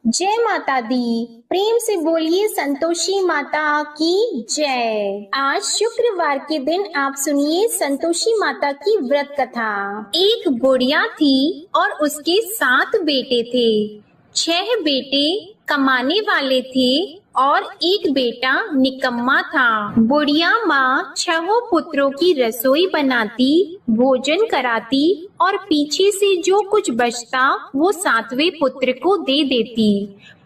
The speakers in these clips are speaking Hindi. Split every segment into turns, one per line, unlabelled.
जय माता दी। प्रेम से बोलिए संतोषी माता की जय। आज शुक्रवार के दिन आप सुनिए संतोषी माता की व्रत कथा। एक बुढ़िया थी और उसके 7 बेटे थे। 6 बेटे कमाने वाले थे और एक बेटा निकम्मा था। बुढ़िया माँ 6 पुत्रों की रसोई बनाती, भोजन कराती और पीछे से जो कुछ बचता वो 7वें पुत्र को दे देती।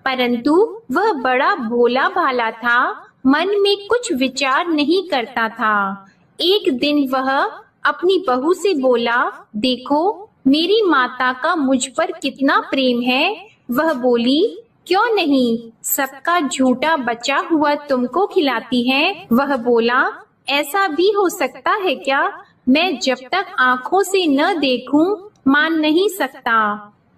परंतु वह बड़ा भोला भाला था, मन में कुछ विचार नहीं करता था। एक दिन वह अपनी बहू से बोला, देखो मेरी माता का मुझ पर कितना प्रेम है। वह बोली, क्यों नहीं, सबका झूठा बचा हुआ तुमको खिलाती है। वह बोला, ऐसा भी हो सकता है क्या? मैं जब तक आंखों से न देखूं मान नहीं सकता।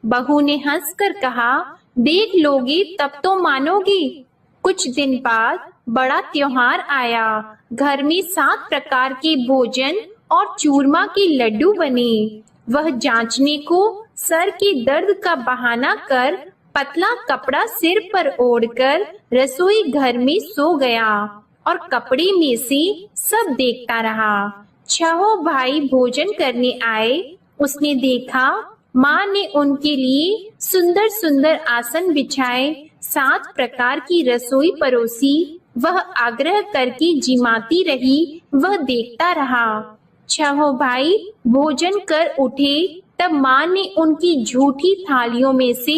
बहू ने हंसकर कहा, देख लोगे तब तो मानोगी। कुछ दिन बाद बड़ा त्योहार आया। घर में 7 प्रकार के भोजन और चूरमा के लड्डू बने। वह जांचने को सर के दर्द का बहाना कर पतला कपड़ा सिर पर ओढ़कर रसोई घर में सो गया और कपड़े में से सब देखता रहा। 6 भाई भोजन करने आए। उसने देखा माँ ने उनके लिए सुंदर सुंदर आसन बिछाए, 7 प्रकार की रसोई परोसी। वह आग्रह करके जिमाती रही, वह देखता रहा। 6 भाई भोजन कर उठे तब माँ ने उनकी झूठी थालियों में से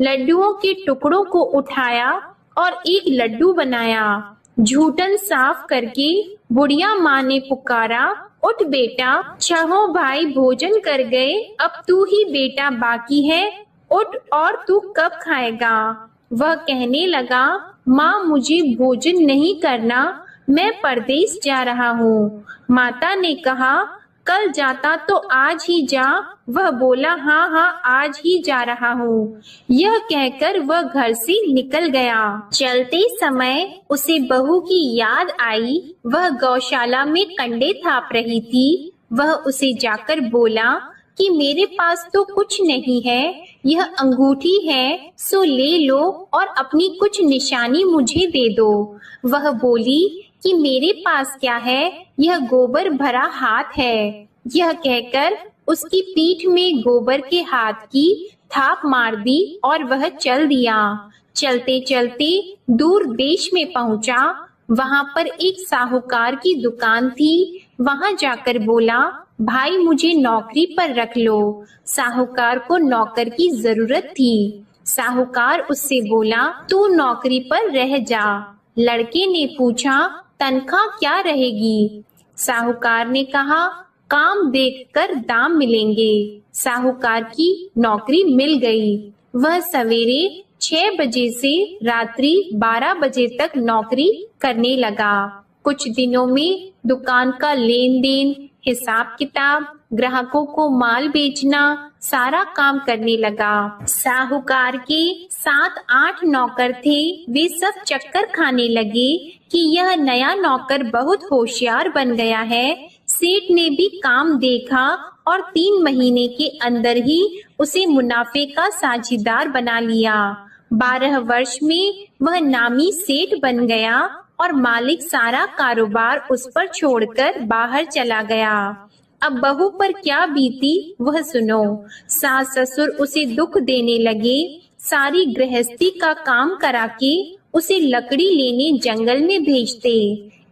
लड्डुओं के टुकड़ों को उठाया और एक लड्डू बनाया। झूठन साफ करके बुढ़िया माँ ने पुकारा, उठ बेटा, 6 भाई भोजन कर गए, अब तू ही बेटा बाकी है, उठ और तू कब खाएगा? वह कहने लगा, माँ मुझे भोजन नहीं करना, मैं परदेश जा रहा हूँ। माता ने कहा, कल जाता तो आज ही जा। वह बोला, हाँ हाँ आज ही जा रहा हूँ। यह कहकर वह घर से निकल गया। चलते समय उसे बहू की याद आई। वह गौशाला में कंडे थाप रही थी। वह उसे जाकर बोला कि मेरे पास तो कुछ नहीं है, यह अंगूठी है, सो ले लो और अपनी कुछ निशानी मुझे दे दो। वह बोली कि मेरे पास क्या है, यह गोबर भरा हाथ है। यह कहकर उसकी पीठ में गोबर के हाथ की थाप मार दी और वह चल दिया। चलते चलते दूर देश में पहुंचा। वहां पर एक साहूकार की दुकान थी। वहां जाकर बोला, भाई मुझे नौकरी पर रख लो। साहूकार को नौकर की जरूरत थी। साहूकार उससे बोला, तू नौकरी पर रह जा। लड़के ने पूछा, तनख्वाह क्या रहेगी? साहूकार ने कहा, काम देखकर दाम मिलेंगे। साहूकार की नौकरी मिल गई। वह सवेरे 6 बजे से रात्रि 12 बजे तक नौकरी करने लगा। कुछ दिनों में दुकान का लेन देन, हिसाब किताब, ग्राहकों को माल बेचना, सारा काम करने लगा। साहूकार के 7-8 नौकर थे। वे सब चक्कर खाने लगे कि यह नया नौकर बहुत होशियार बन गया है। सेठ ने भी काम देखा और 3 महीने के अंदर ही उसे मुनाफे का साझीदार बना लिया। 12 वर्ष में वह नामी सेठ बन गया और मालिक सारा कारोबार उस पर छोड़कर बाहर चला गया। अब बहू पर क्या बीती वह सुनो। सास ससुर उसे दुख देने लगे। सारी गृहस्थी का काम करा के उसे लकड़ी लेने जंगल में भेजते।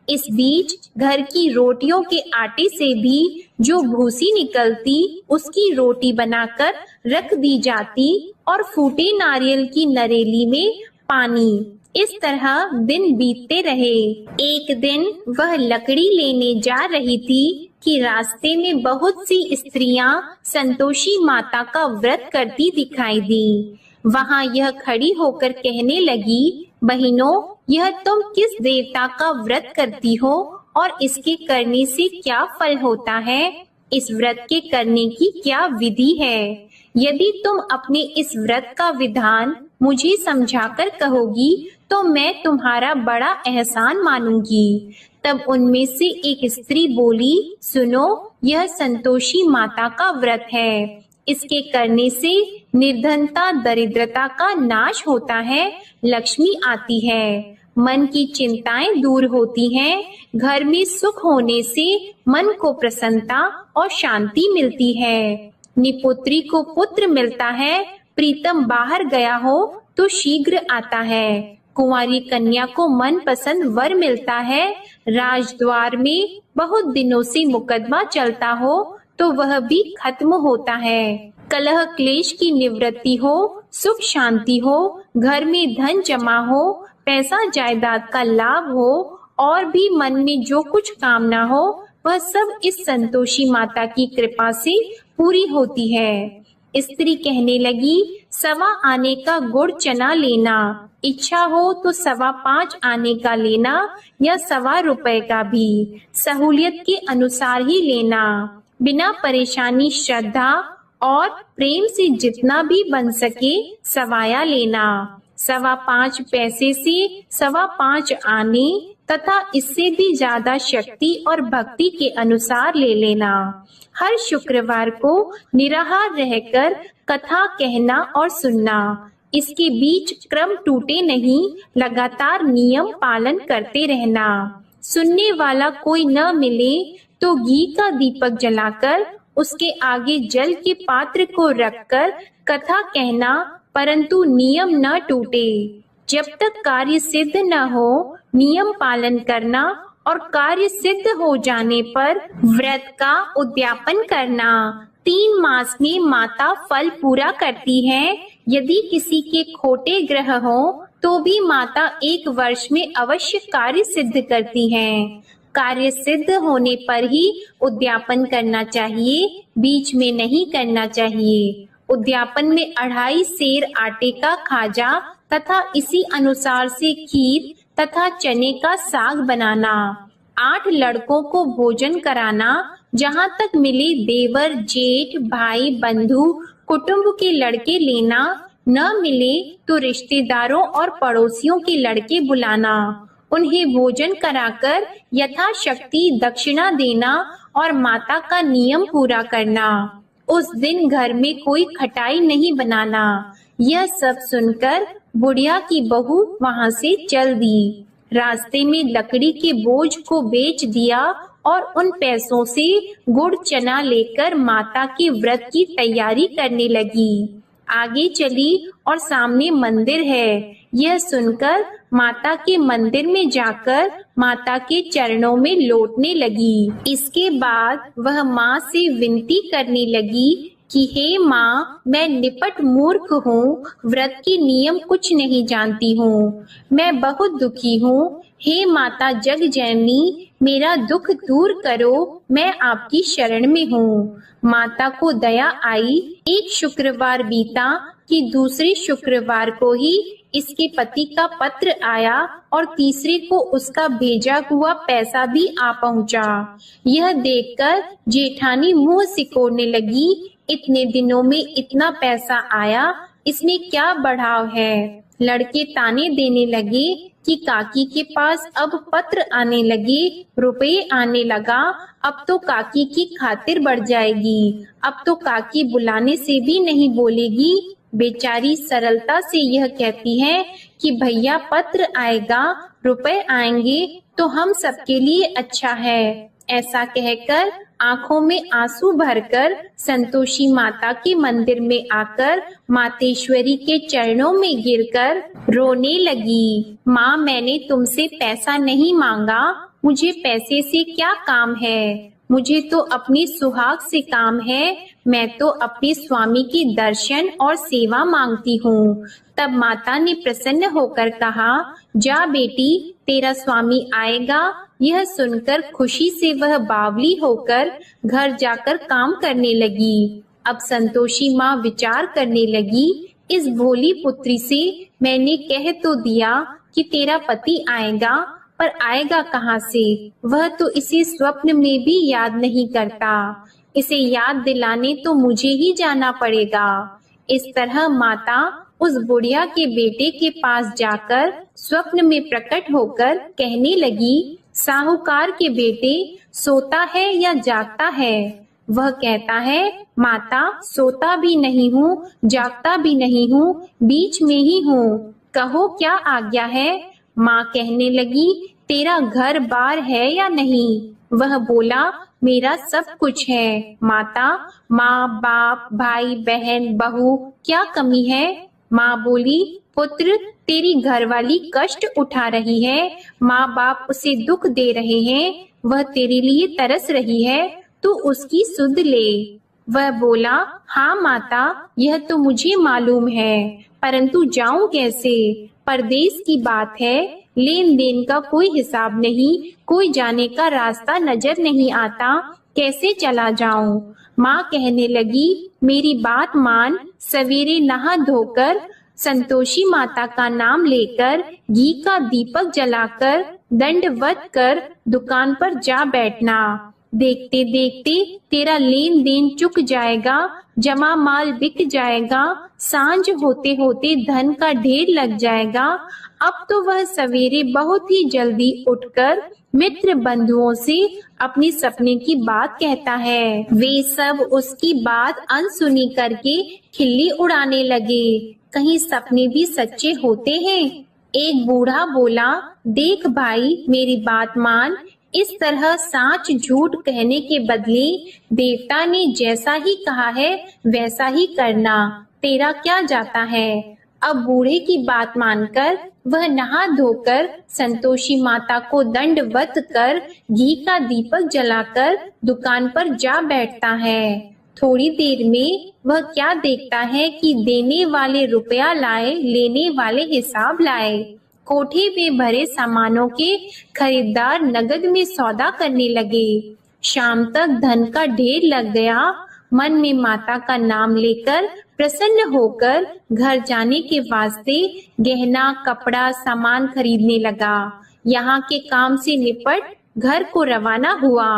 इस बीच घर की रोटियों के आटे से भी जो भूसी निकलती उसकी रोटी बनाकर रख दी जाती और फूटे नारियल की नरेली में पानी। इस तरह दिन बीतते रहे। एक दिन वह लकड़ी लेने जा रही थी कि रास्ते में बहुत सी स्त्रियां संतोषी माता का व्रत करती दिखाई दी। वहां यह खड़ी होकर कहने लगी, बहनों, यह तुम किस देवता का व्रत करती हो और इसके करने से क्या फल होता है? इस व्रत के करने की क्या विधि है? यदि तुम अपने इस व्रत का विधान मुझे समझाकर कहोगी तो मैं तुम्हारा बड़ा एहसान मानूंगी। तब उनमें से एक स्त्री बोली, सुनो, यह संतोषी माता का व्रत है। इसके करने से निर्धनता दरिद्रता का नाश होता है, लक्ष्मी आती है। मन की चिंताएं दूर होती हैं, घर में सुख होने से मन को प्रसन्नता और शांति मिलती है। निपुत्री को पुत्र मिलता है, प्रीतम बाहर गया हो तो शीघ्र आता है। कुंवारी कन्या को मन पसंद वर मिलता है। राजद्वार में बहुत दिनों से मुकदमा चलता हो तो वह भी खत्म होता है। कलह क्लेश की निवृत्ति हो, सुख शांति हो, घर में धन जमा हो, पैसा जायदाद का लाभ हो और भी मन में जो कुछ कामना हो वह सब इस संतोषी माता की कृपा से पूरी होती है। स्त्री कहने लगी, 1.25 आने का गुड़ चना लेना, इच्छा हो तो 5.25 आने का लेना या 1.25 रुपए का भी, सहूलियत के अनुसार ही लेना। बिना परेशानी श्रद्धा और प्रेम से जितना भी बन सके सवाया लेना। 5.25 पैसे से 5.25 आने तथा इससे भी ज्यादा शक्ति और भक्ति के अनुसार ले लेना। हर शुक्रवार को निराहार रहकर कथा कहना और सुनना। इसके बीच क्रम टूटे नहीं, लगातार नियम पालन करते रहना। सुनने वाला कोई न मिले तो घी का दीपक जलाकर उसके आगे जल के पात्र को रखकर कथा कहना, परंतु नियम न टूटे। जब तक कार्य सिद्ध न हो नियम पालन करना और कार्य सिद्ध हो जाने पर व्रत का उद्यापन करना। 3 मास में माता फल पूरा करती है। यदि किसी के खोटे ग्रह हो तो भी माता 1 वर्ष में अवश्य कार्य सिद्ध करती हैं। कार्य सिद्ध होने पर ही उद्यापन करना चाहिए, बीच में नहीं करना चाहिए। उद्यापन में 2.5 सेर आटे का खाजा तथा इसी अनुसार से खीर तथा चने का साग बनाना। 8 लड़कों को भोजन कराना। जहाँ तक मिले देवर जेठ भाई बंधु कुटुंब के लड़के लेना, न मिले तो रिश्तेदारों और पड़ोसियों के लड़के बुलाना। उन्हें भोजन कराकर यथाशक्ति दक्षिणा देना और माता का नियम पूरा करना। उस दिन घर में कोई खटाई नहीं बनाना। यह सब सुनकर बुढ़िया की बहू वहां से चल दी। रास्ते में लकड़ी के बोझ को बेच दिया और उन पैसों से गुड़ चना लेकर माता के व्रत की तैयारी करने लगी। आगे चली और सामने मंदिर है। यह सुनकर माता के मंदिर में जाकर माता के चरणों में लौटने लगी। इसके बाद वह माँ से विनती करने लगी कि हे माँ, मैं निपट मूर्ख हूँ, व्रत के नियम कुछ नहीं जानती हूँ, मैं बहुत दुखी हूँ। हे माता जग जननी, मेरा दुख दूर करो, मैं आपकी शरण में हूँ। माता को दया आई। एक शुक्रवार बीता कि दूसरे शुक्रवार को ही इसके पति का पत्र आया और तीसरे को उसका भेजा हुआ पैसा भी आ पहुंचा। यह देखकर जेठानी मुंह सिकोड़ने लगी। इतने दिनों में इतना पैसा आया, इसमें क्या बढ़ाव है। लड़के ताने देने लगे कि काकी के पास अब पत्र आने लगे, रुपए आने लगा, अब तो काकी की खातिर बढ़ जाएगी, अब तो काकी बुलाने से भी नहीं बोलेगी। बेचारी सरलता से यह कहती है कि भैया पत्र आएगा, रुपए आएंगे तो हम सबके लिए अच्छा है। ऐसा कहकर आंखों में आंसू भरकर संतोषी माता के मंदिर में आकर मातेश्वरी के चरणों में गिरकर रोने लगी। माँ, मैंने तुमसे पैसा नहीं मांगा, मुझे पैसे से क्या काम है, मुझे तो अपनी सुहाग से काम है, मैं तो अपने स्वामी की दर्शन और सेवा मांगती हूँ। तब माता ने प्रसन्न होकर कहा, जा बेटी, तेरा स्वामी आएगा। यह सुनकर खुशी से वह बावली होकर घर जाकर काम करने लगी। अब संतोषी माँ विचार करने लगी, इस भोली पुत्री से मैंने कह तो दिया कि तेरा पति आएगा, पर आएगा कहाँ से? वह तो इसे स्वप्न में भी याद नहीं करता। इसे याद दिलाने तो मुझे ही जाना पड़ेगा। इस तरह माता उस बुढ़िया के बेटे के पास जाकर स्वप्न में प्रकट होकर कहने लगी, साहूकार के बेटे, सोता है या जागता है? वह कहता है, माता सोता भी नहीं हूँ, जागता भी नहीं हूँ, बीच में ही हूँ, कहो क्या आज्ञा है। माँ कहने लगी, तेरा घर बार है या नहीं। वह बोला, मेरा सब कुछ है माता, माँ बाप भाई बहन बहू क्या कमी है। माँ बोली, पुत्र तेरी घरवाली कष्ट उठा रही है, माँ बाप उसे दुख दे रहे हैं, वह तेरे लिए तरस रही है, तू उसकी सुध ले। वह बोला, हाँ माता, यह तो मुझे मालूम है, परंतु जाऊं कैसे। परदेश की बात है, लेन देन का कोई हिसाब नहीं, कोई जाने का रास्ता नजर नहीं आता, कैसे चला जाऊं। माँ कहने लगी, मेरी बात मान, सवेरे नहा धोकर संतोषी माता का नाम लेकर घी का दीपक जलाकर दंडवत कर दुकान पर जा बैठना। देखते देखते तेरा लेन देन चुक जाएगा, जमा माल बिक जाएगा, सांझ होते होते धन का ढेर लग जाएगा। अब तो वह सवेरे बहुत ही जल्दी उठकर मित्र बंधुओं से अपनी सपने की बात कहता है। वे सब उसकी बात अनसुनी करके खिल्ली उड़ाने लगे। कहीं सपने भी सच्चे होते हैं। एक बूढ़ा बोला, देख भाई मेरी बात मान, इस तरह साच झूठ कहने के बदले देवता ने जैसा ही कहा है वैसा ही करना, तेरा क्या जाता है। अब बूढ़े की बात मानकर वह नहा धोकर संतोषी माता को दंडवत कर घी का दीपक जलाकर दुकान पर जा बैठता है। थोड़ी देर में वह क्या देखता है कि देने वाले रुपया लाए, लेने वाले हिसाब लाए। कोठे में भरे सामानों के खरीदार नगद में सौदा करने लगे। शाम तक धन का ढेर लग गया। मन में माता का नाम लेकर प्रसन्न होकर घर जाने के वास्ते गहना कपड़ा सामान खरीदने लगा। यहाँ के काम से निपट घर को रवाना हुआ।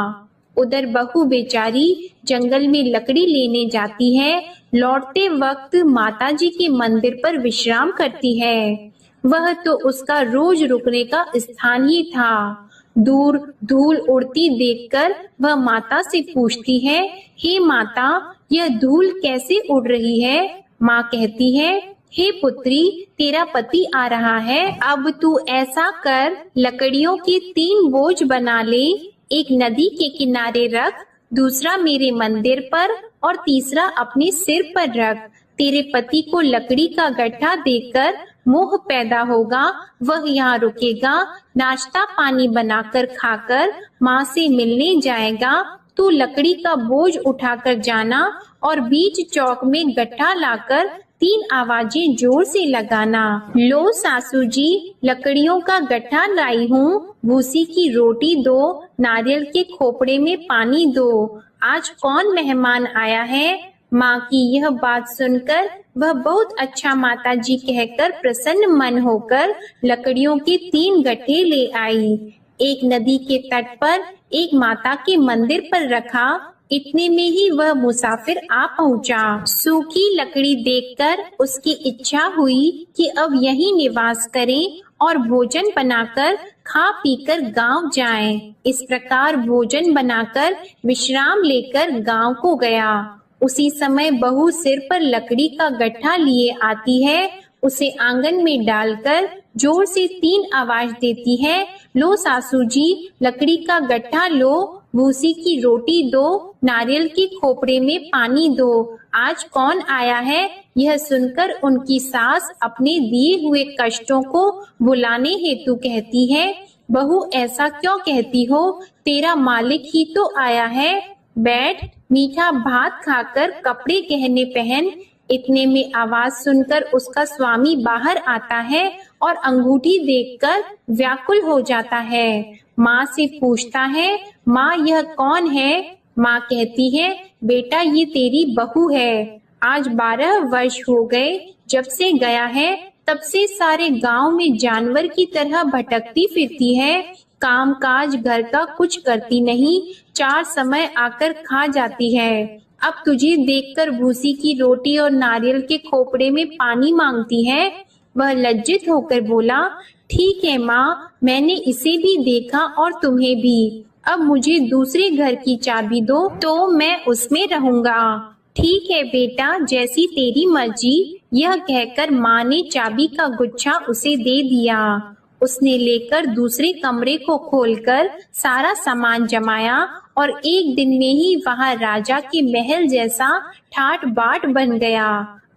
उधर बहू बेचारी जंगल में लकड़ी लेने जाती है। लौटते वक्त माताजी के मंदिर पर विश्राम करती है। वह तो उसका रोज रुकने का स्थान ही था। दूर धूल उड़ती देखकर वह माता से पूछती है, हे माता, यह धूल कैसे उड़ रही है। माँ कहती है, हे पुत्री, तेरा पति आ रहा है, अब तू ऐसा कर, लकड़ियों के 3 बोझ बना ले, एक नदी के किनारे रख, दूसरा मेरे मंदिर पर और तीसरा अपने सिर पर रख। तेरे पति को लकड़ी का गट्ठा देकर मोह पैदा होगा, वह यहाँ रुकेगा, नाश्ता पानी बनाकर खाकर माँ से मिलने जाएगा। तू लकड़ी का बोझ उठाकर जाना और बीच चौक में गट्ठा लाकर 3 आवाजें जोर से लगाना। लो सासू जी, लकड़ियों का गट्ठा लाई हूँ, भूसी की रोटी दो, नारियल के खोपड़े में पानी दो, आज कौन मेहमान आया है। माँ की यह बात सुनकर वह बहुत अच्छा माता जी कहकर प्रसन्न मन होकर लकड़ियों के 3 गट्ठे ले आई। एक नदी के तट पर एक माता के मंदिर पर रखा। इतने में ही वह मुसाफिर आ पहुंचा। सूखी लकड़ी देखकर उसकी इच्छा हुई कि अब यहीं निवास करें और भोजन बनाकर खा पीकर गांव जाएं। इस प्रकार भोजन बनाकर विश्राम लेकर गांव को गया। उसी समय बहू सिर पर लकड़ी का गट्ठा लिए आती है। उसे आंगन में डालकर जोर से 3 आवाज देती है, लो सासू जी, लकड़ी का गट्ठा लो, भूसी की रोटी दो, नारियल के खोपड़े में पानी दो, आज कौन आया है। यह सुनकर उनकी सास अपने दिए हुए कष्टों को भुलाने हेतु कहती है, बहू ऐसा क्यों कहती हो, तेरा मालिक ही तो आया है, बैठ, मीठा भात खाकर कपड़े गहने पहन। इतने में आवाज सुनकर उसका स्वामी बाहर आता है और अंगूठी देखकर व्याकुल हो जाता है। माँ से पूछता है, माँ यह कौन है। माँ कहती है, बेटा ये तेरी बहू है। आज 12 वर्ष हो गए जब से गया है, तब से सारे गांव में जानवर की तरह भटकती फिरती है। काम काज घर का कुछ करती नहीं, 4 समय आकर खा जाती है। अब तुझे देखकर भूसी की रोटी और नारियल के खोपड़े में पानी मांगती है। वह लज्जित होकर बोला, ठीक है माँ, मैंने इसे भी देखा और तुम्हें भी। अब मुझे दूसरे घर की चाबी दो तो मैं उसमें रहूंगा। ठीक है बेटा, जैसी तेरी मर्जी। यह कहकर माँ ने चाबी का गुच्छा उसे दे दिया। उसने लेकर दूसरे कमरे को खोलकर सारा सामान जमाया और एक दिन में ही वहां राजा के महल जैसा ठाट बाट बन गया।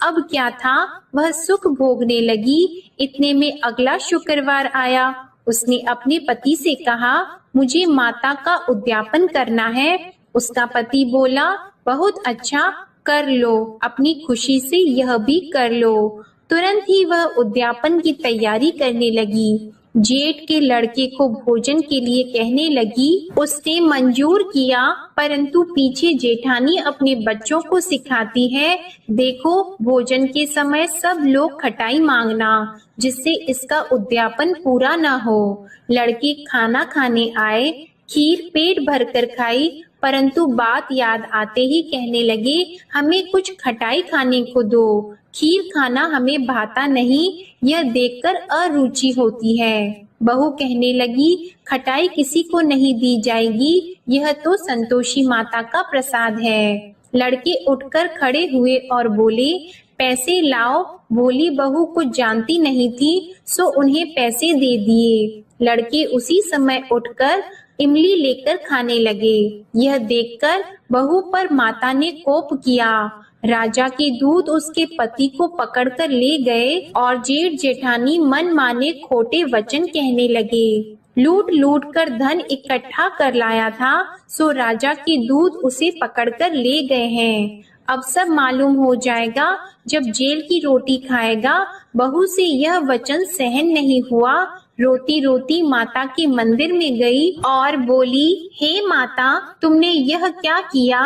अब क्या था, वह सुख भोगने लगी। इतने में अगला शुक्रवार आया। उसने अपने पति से कहा, मुझे माता का उद्यापन करना है। उसका पति बोला, बहुत अच्छा, कर लो, अपनी खुशी से यह भी कर लो। तुरंत ही वह उद्यापन की तैयारी करने लगी। जेठ के लड़के को भोजन के लिए कहने लगी। उसने मंजूर किया, परंतु पीछे जेठानी अपने बच्चों को सिखाती है, देखो भोजन के समय सब लोग खटाई मांगना, जिससे इसका उद्यापन पूरा ना हो। लड़के खाना खाने आए, खीर पेट भरकर खाई, परंतु बात याद आते ही कहने लगे, हमें कुछ खटाई खाने को दो, खीर खाना हमें भाता नहीं, यह देखकर अरुचि होती है। बहू कहने लगी, खटाई किसी को नहीं दी जाएगी, यह तो संतोषी माता का प्रसाद है। लड़के उठकर खड़े हुए और बोले, पैसे लाओ। भोली बहू कुछ जानती नहीं थी, सो उन्हें पैसे दे दिए। लड़के उसी समय उठकर इमली लेकर खाने लगे। यह देखकर बहू पर माता ने कोप किया। राजा के दूत उसके पति को पकड़कर ले गए और जेठ जेठानी मन माने खोटे वचन कहने लगे। लूट लूट कर धन इकट्ठा कर लाया था, सो राजा के दूत उसे पकड़कर ले गए हैं। अब सब मालूम हो जाएगा जब जेल की रोटी खाएगा। बहू से यह वचन सहन नहीं हुआ। रोती रोती माता के मंदिर में गई और बोली, हे माता, तुमने यह क्या किया?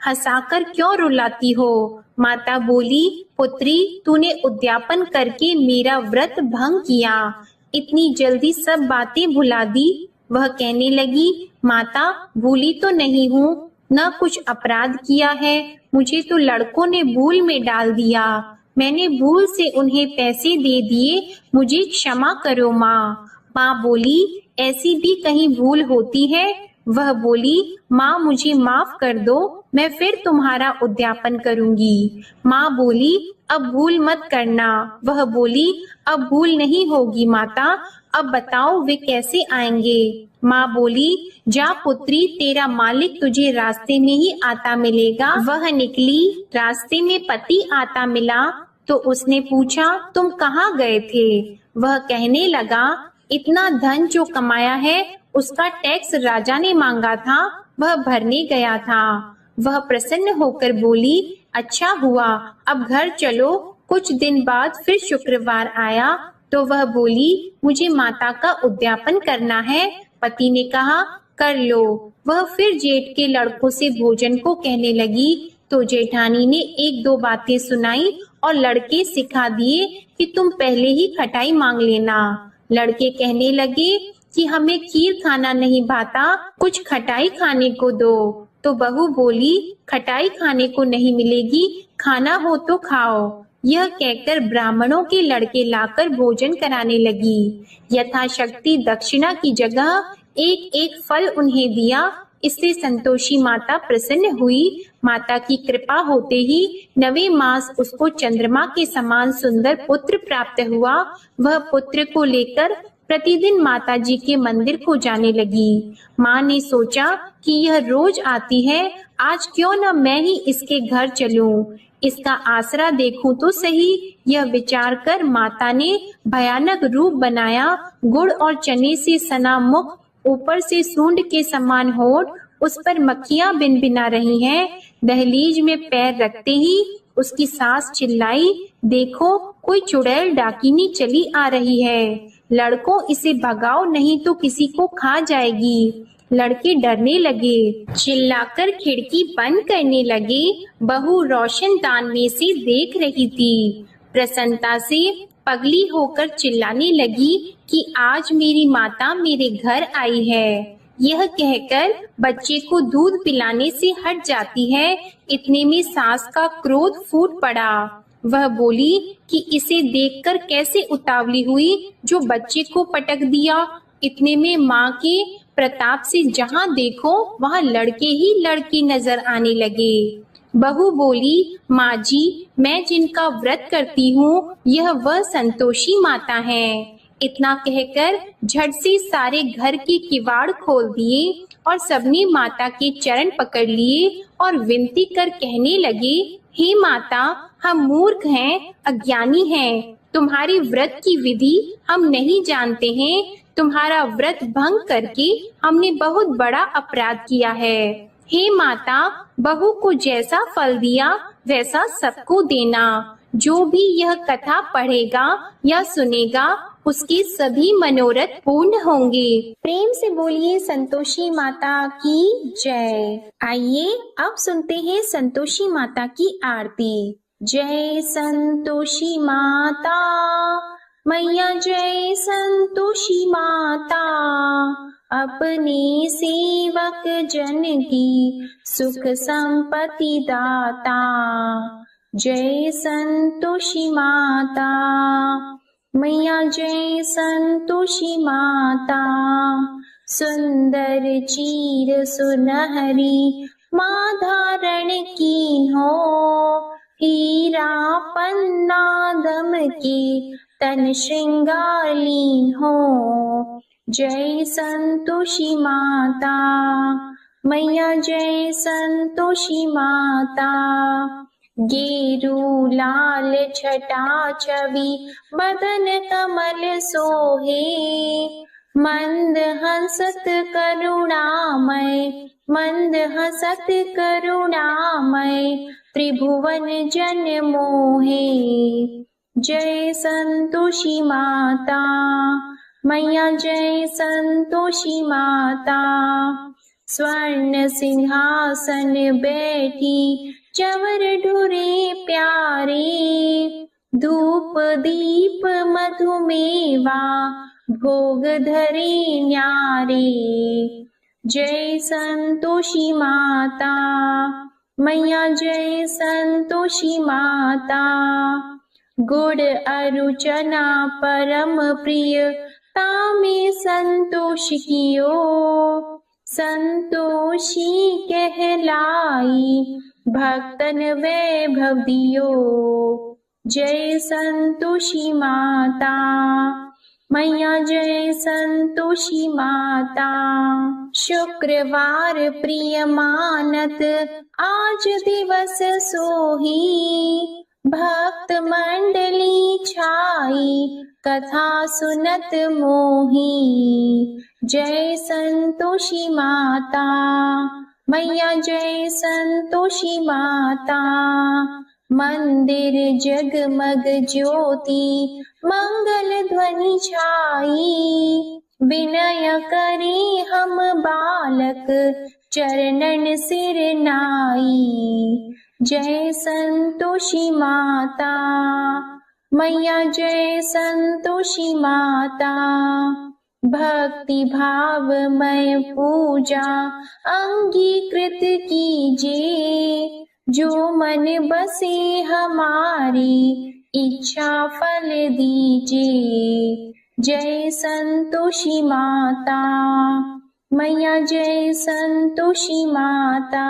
हंसाकर क्यों रुलाती हो? माता बोली, पुत्री, तूने उद्यापन करके मेरा व्रत भंग किया, इतनी जल्दी सब बातें भुला दी। वह कहने लगी, माता, भूली तो नहीं हूँ, न कुछ अपराध किया है, मुझे तो लड़कों ने भूल में डाल दिया, मैंने भूल से उन्हें पैसे दे दिए, मुझे क्षमा करो माँ। माँ बोली, ऐसी भी कहीं भूल होती है? वह बोली, माँ मुझे माफ कर दो, मैं फिर तुम्हारा उद्यापन करूंगी। माँ बोली, अब भूल मत करना। वह बोली, अब भूल नहीं होगी माता, अब बताओ वे कैसे आएंगे? माँ बोली, जा पुत्री, तेरा मालिक तुझे रास्ते में ही आता मिलेगा। वह निकली, रास्ते में पति आता मिला तो उसने पूछा, तुम कहाँ गए थे? वह कहने लगा, इतना धन जो कमाया है उसका टैक्स राजा ने मांगा था, वह भरने गया था। वह प्रसन्न होकर बोली, अच्छा हुआ, अब घर चलो। कुछ दिन बाद फिर शुक्रवार आया तो वह बोली, मुझे माता का उद्यापन करना है। पति ने कहा, कर लो। वह फिर जेठ के लड़कों से भोजन को कहने लगी तो जेठानी ने एक दो बातें सुनाई और लड़के सिखा दिए कि तुम पहले ही खटाई मांग लेना। लड़के कहने लगे कि हमें खीर खाना नहीं भाता, कुछ खटाई खाने को दो। तो बहू बोली, खटाई खाने को नहीं मिलेगी, खाना हो तो खाओ। यह कहकर ब्राह्मणों के लड़के लाकर भोजन कराने लगी। यथाशक्ति दक्षिणा की जगह एक एक फल उन्हें दिया। इससे संतोषी माता प्रसन्न हुई। माता की कृपा होते ही 9वें मास उसको चंद्रमा के समान सुंदर पुत्र प्राप्त हुआ। वह पुत्र को लेकर प्रतिदिन माता जी के मंदिर को जाने लगी। माँ ने सोचा कि यह रोज आती है, आज क्यों न मैं ही इसके घर चलूं, इसका आसरा देखूं तो सही। यह विचार कर माता ने भयानक रूप बनाया। गुड़ और चने से सना मुख, ऊपर से सूंड के समान होठ, उस पर मक्खियां भिनभिना रही हैं। दहलीज में पैर रखते ही उसकी सास चिल्लाई, देखो कोई चुड़ैल डाकिनी चली आ रही है, लड़कों इसे भगाओ नहीं तो किसी को खा जाएगी। लड़के डरने लगे, चिल्लाकर खिड़की बंद करने लगे। बहू रोशनदान में से देख रही थी। प्रसन्नता से पगली होकर चिल्लाने लगी कि आज मेरी माता मेरे घर आई है। यह कहकर बच्चे को दूध पिलाने से हट जाती है। इतने में सास का क्रोध फूट पड़ा। वह बोली कि इसे देखकर कैसे उतावली हुई जो बच्चे को पटक दिया। इतने में माँ के प्रताप से जहाँ देखो वहाँ लड़के ही लड़की नजर आने लगे। बहू बोली, माँ जी, मैं जिनका व्रत करती हूँ यह वह संतोषी माता है। इतना कहकर झट से सारे घर के किवाड़ खोल दिए और सबने माता के चरण पकड़ लिए और विनती कर कहने लगे, हे माता, हम मूर्ख हैं, अज्ञानी हैं, तुम्हारी व्रत की विधि हम नहीं जानते हैं। तुम्हारा व्रत भंग करके हमने बहुत बड़ा अपराध किया है। हे माता, बहू को जैसा फल दिया वैसा सबको देना। जो भी यह कथा पढ़ेगा या सुनेगा उसके सभी मनोरथ पूर्ण होंगे। प्रेम से बोलिए संतोषी माता की जय। आइए अब सुनते हैं संतोषी माता की आरती। जय संतोषी माता मैया, जय संतोषी माता, अपने सेवक जन की सुख संपत्ति दाता। जय संतोषी माता मैया, जय संतोषी माता, सुंदर चीर सुनहरी माँ धारण की हो। हीरा पन्ना दम के तन श्रृंगार लीन हो। जय संतोषी माता मैया, जय संतोषी माता, गेरू लाल छटा छवि बदन कमल सोहे। मंद हंसत करुणामय, मंद हंसत करुणामय, त्रिभुवन जन मोहे। जय संतोषी माता मैया, जय संतोषी माता, स्वर्ण सिंहासन बैठी चवर ढुरे प्यारे। धूप दीप मधुमेवा भोग धरे न्यारे। जय संतोषी माता मैया, जय संतोषी माता, गुड़ अरु चना परम प्रिय तामे संतोष कियो। संतोषी कहलाई भक्तन वैभव दियो। जय संतोषी माता मैया, जय संतोषी माता, शुक्रवार प्रिय मानत आज दिवस सोही। भक्त मंडली छाई कथा सुनत मोही। जय संतोषी माता मैया, जय संतोषी माता, मंदिर जगमग ज्योति मंगल ध्वनि छाई। विनय करे हम बालक चरणन सिर नाई। जय संतोषी माता मैया, जय संतोषी माता, भक्ति भावमय पूजा अंगीकृत कीजिए। जो मन बसे हमारी इच्छा फल दीजिए। जय संतोषी माता मैया, जय संतोषी माता,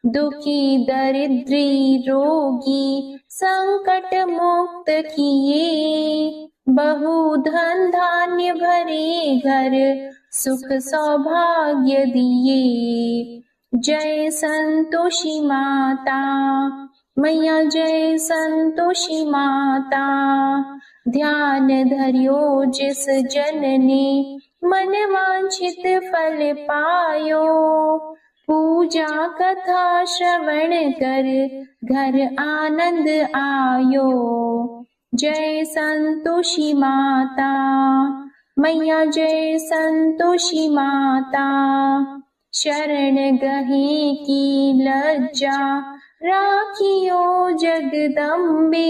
दुखी दरिद्री रोगी संकट मुक्त किए। बहु धन धान्य भरे घर सुख सौभाग्य दिए। जय संतोषी माता मैया, जय संतोषी माता, ध्यान धरियो जिस जन ने मन वांछित फल पायो। पूजा कथा श्रवण कर घर आनंद आयो। जय संतोषी माता मैया, जय संतोषी माता, शरण गहे की लज्जा राखियो जगदम्बे।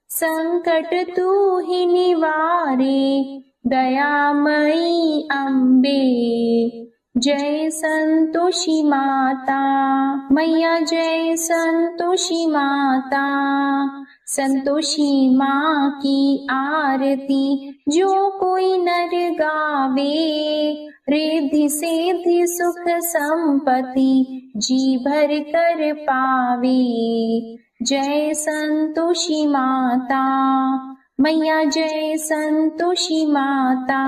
संकट तू ही निवारे दयामयी अम्बे। जय संतोषी माता। मैया जय संतोषी माता। संतोषी माँ की आरती जो कोई नर गावे, रिद्धि सिद्धि सुख संपत्ति जी भर कर पावे। जय संतोषी माता। मैया जय संतोषी माता।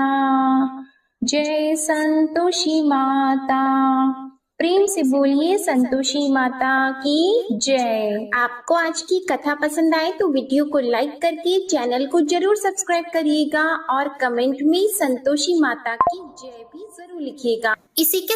जय संतोषी माता। प्रेम से बोलिए संतोषी माता की जय। आपको आज की कथा पसंद आए तो वीडियो को लाइक करके चैनल को जरूर सब्सक्राइब करिएगा और कमेंट में संतोषी माता की जय भी जरूर लिखिएगा। इसी के